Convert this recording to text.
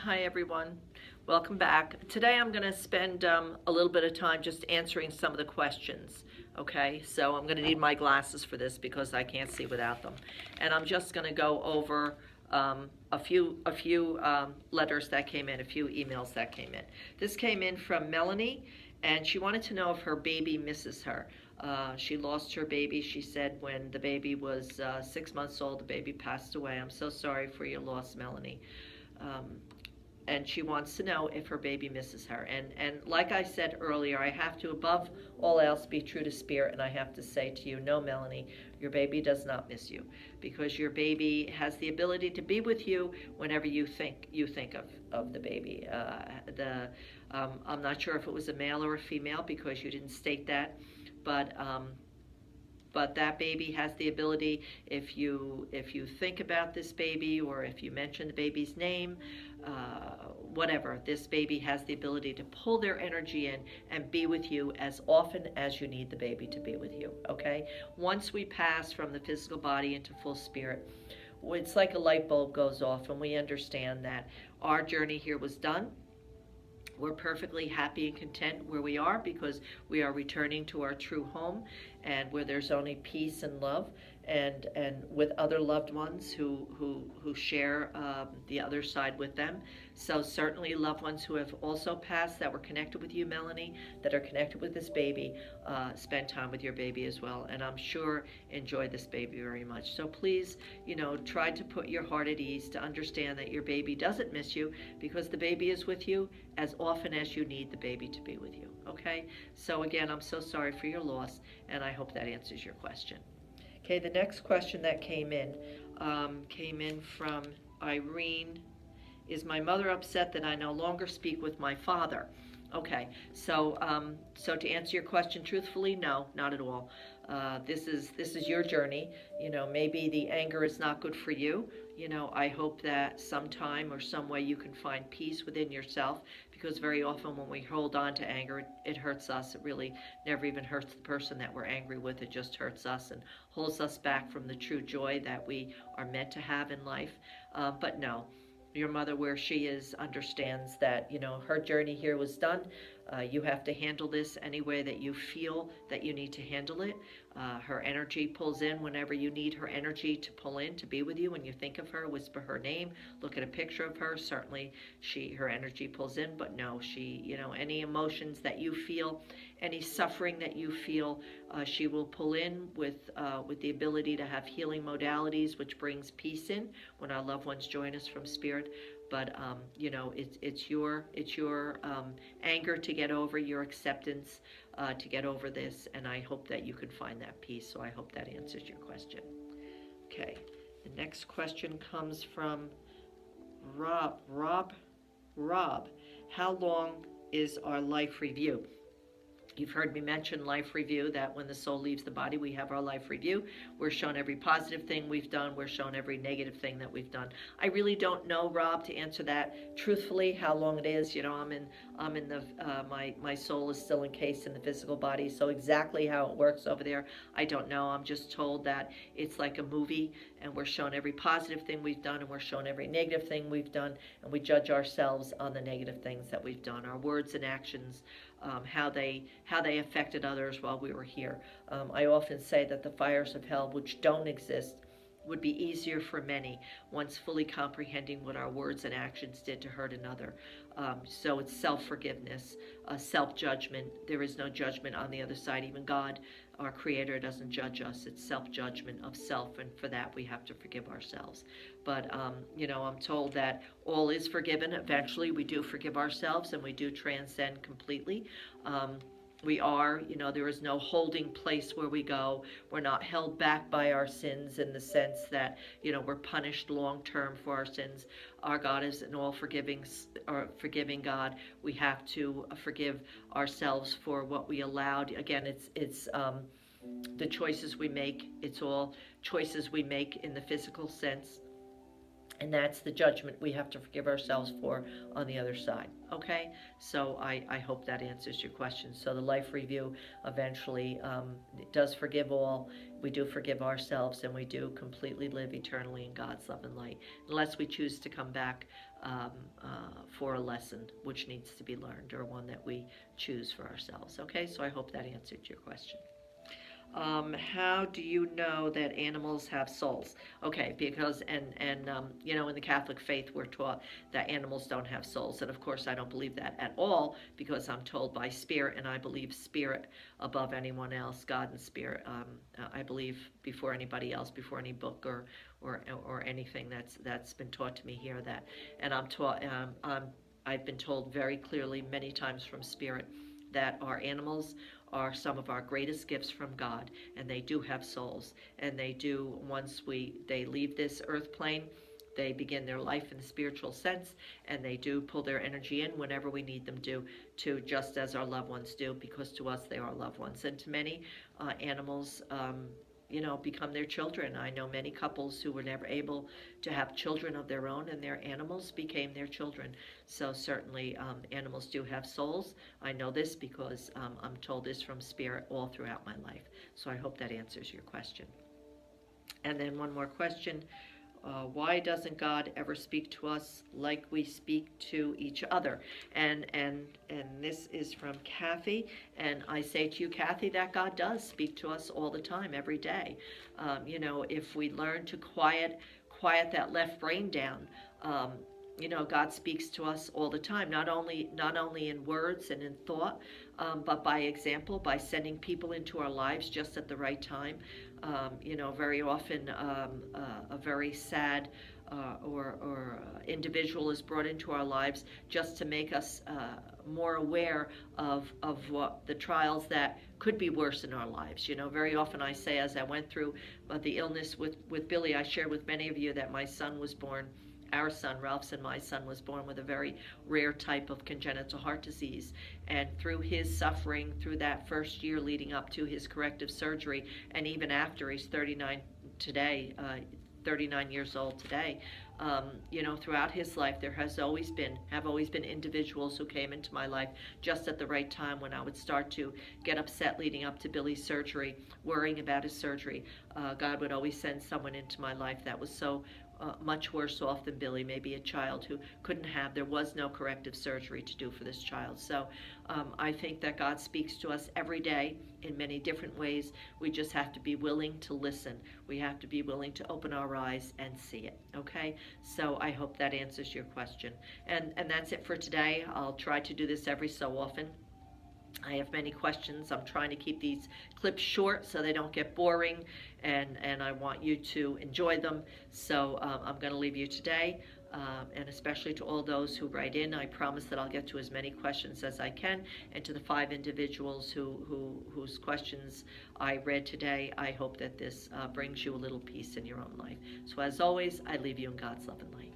Hi everyone, welcome back. Today I'm going to spend a little bit of time just answering some of the questions. Okay, so I'm going to need my glasses for this because I can't see without them, and I'm just going to go over a few letters that came in, a few emails that came in. This came in from Melanie, and she wanted to know if her baby misses her. She lost her baby. She said when the baby was 6 months old, the baby passed away. I'm so sorry for your loss, Melanie. Um, and she wants to know if her baby misses her. And like I said earlier, I have to, above all else, be true to spirit, and I have to say to you, no, Melanie, your baby does not miss you, because your baby has the ability to be with you whenever you think of the baby. I'm not sure if it was a male or a female because you didn't state that, but that baby has the ability, if you think about this baby, or if you mention the baby's name, whatever, this baby has the ability to pull their energy in and be with you as often as you need the baby to be with you. Okay, once we pass from the physical body into full spirit, it's like a light bulb goes off, and we understand that our journey here was done. We're perfectly happy and content where we are, because we are returning to our true home, and where there's only peace and love, and with other loved ones who share the other side with them. So certainly loved ones who have also passed that were connected with you, Melanie, that are connected with this baby, spend time with your baby as well, and I'm sure enjoy this baby very much. So please, try to put your heart at ease to understand that your baby doesn't miss you, because the baby is with you as often as you need the baby to be with you. Okay, so again, I'm so sorry for your loss, and I hope that answers your question. Okay, the next question that came in from Irene. Is my mother upset that I no longer speak with my father? Okay, so to answer your question truthfully, no, not at all. This is your journey. Maybe the anger is not good for you. I hope that sometime or some way you can find peace within yourself, because very often when we hold on to anger, it hurts us. It really never even hurts the person that we're angry with. It just hurts us and holds us back from the true joy that we are meant to have in life. But no, your mother, where she is, understands that her journey here was done. You have to handle this any way that you feel that you need to handle it. Her energy pulls in whenever you need her energy to pull in to be with you. When you think of her, whisper her name, look at a picture of her. Certainly her energy pulls in. But no, any emotions that you feel, any suffering that you feel, she will pull in with the ability to have healing modalities, which brings peace in when our loved ones join us from spirit. But it's your anger to get over, your acceptance to get over this, and I hope that you can find that peace. So I hope that answers your question. Okay, the next question comes from Rob. Rob, how long is our life review? You've heard me mention life review, that when the soul leaves the body, we have our life review. We're shown every positive thing we've done. We're shown every negative thing that we've done. I really don't know, Rob, to answer that truthfully, how long it is. I'm in the my soul is still encased in the physical body, so exactly how it works over there, I don't know. I'm just told that it's like a movie, and we're shown every positive thing we've done, and we're shown every negative thing we've done, and we judge ourselves on the negative things that we've done, our words and actions, how they affected others while we were here. I often say that the fires of hell, which don't exist, would be easier for many once fully comprehending what our words and actions did to hurt another. So it's self-forgiveness, self-judgment. There is no judgment on the other side. Even God, our Creator, doesn't judge us. It's self-judgment of self, and for that we have to forgive ourselves. But, I'm told that all is forgiven. Eventually we do forgive ourselves, and we do transcend completely. We are, there is no holding place where we go. We're not held back by our sins in the sense that, we're punished long term for our sins. Our God is an all forgiving God. We have to forgive ourselves for what we allowed. Again, it's the choices we make. It's all choices we make in the physical sense. And that's the judgment we have to forgive ourselves for on the other side. Okay? So I hope that answers your question. So the life review eventually does forgive all. We do forgive ourselves, and we do completely live eternally in God's love and light, unless we choose to come back for a lesson which needs to be learned, or one that we choose for ourselves. Okay? So I hope that answered your question. How do you know that animals have souls? Okay, because you know, in the Catholic faith we're taught that animals don't have souls, and of course I don't believe that at all, because I'm told by Spirit, and I believe Spirit above anyone else, God and Spirit. I believe before anybody else, before any book or anything that's been taught to me here, that, and I'm taught. I've been told very clearly many times from Spirit that our animals are some of our greatest gifts from God, and they do have souls, and they do, once they leave this earth plane, they begin their life in the spiritual sense, and they do pull their energy in whenever we need them to just as our loved ones do, because to us they are loved ones. And to many animals, you know, become their children. I know many couples who were never able to have children of their own, and their animals became their children. So certainly animals do have souls. I know this because I'm told this from Spirit all throughout my life. So I hope that answers your question. And then one more question. Why doesn't God ever speak to us like we speak to each other? And this is from Kathy, and I say to you, Kathy, that God does speak to us all the time, every day. You know, if we learn to quiet that left brain down, you know, God speaks to us all the time, not only in words and in thought, but by example, by sending people into our lives just at the right time. You know, very often a very sad individual is brought into our lives just to make us more aware of what the trials that could be worse in our lives. You know, very often I say, as I went through the illness with Billy, I shared with many of you that my son was born. Our son, Ralph's and my son, was born with a very rare type of congenital heart disease. And through his suffering, through that first year leading up to his corrective surgery, and even after, he's 39 today, 39 years old today, you know, throughout his life, there have always been individuals who came into my life just at the right time when I would start to get upset leading up to Billy's surgery, worrying about his surgery. God would always send someone into my life that was so much worse off than Billy, maybe a child who there was no corrective surgery to do for this child. So I think that God speaks to us every day in many different ways. We just have to be willing to listen. We have to be willing to open our eyes and see it, okay? So I hope that answers your question. And that's it for today. I'll try to do this every so often. I have many questions. I'm trying to keep these clips short so they don't get boring, and I want you to enjoy them. So I'm going to leave you today, and especially to all those who write in. I promise that I'll get to as many questions as I can, and to the 5 individuals whose questions I read today, I hope that this brings you a little peace in your own life. So as always, I leave you in God's love and light.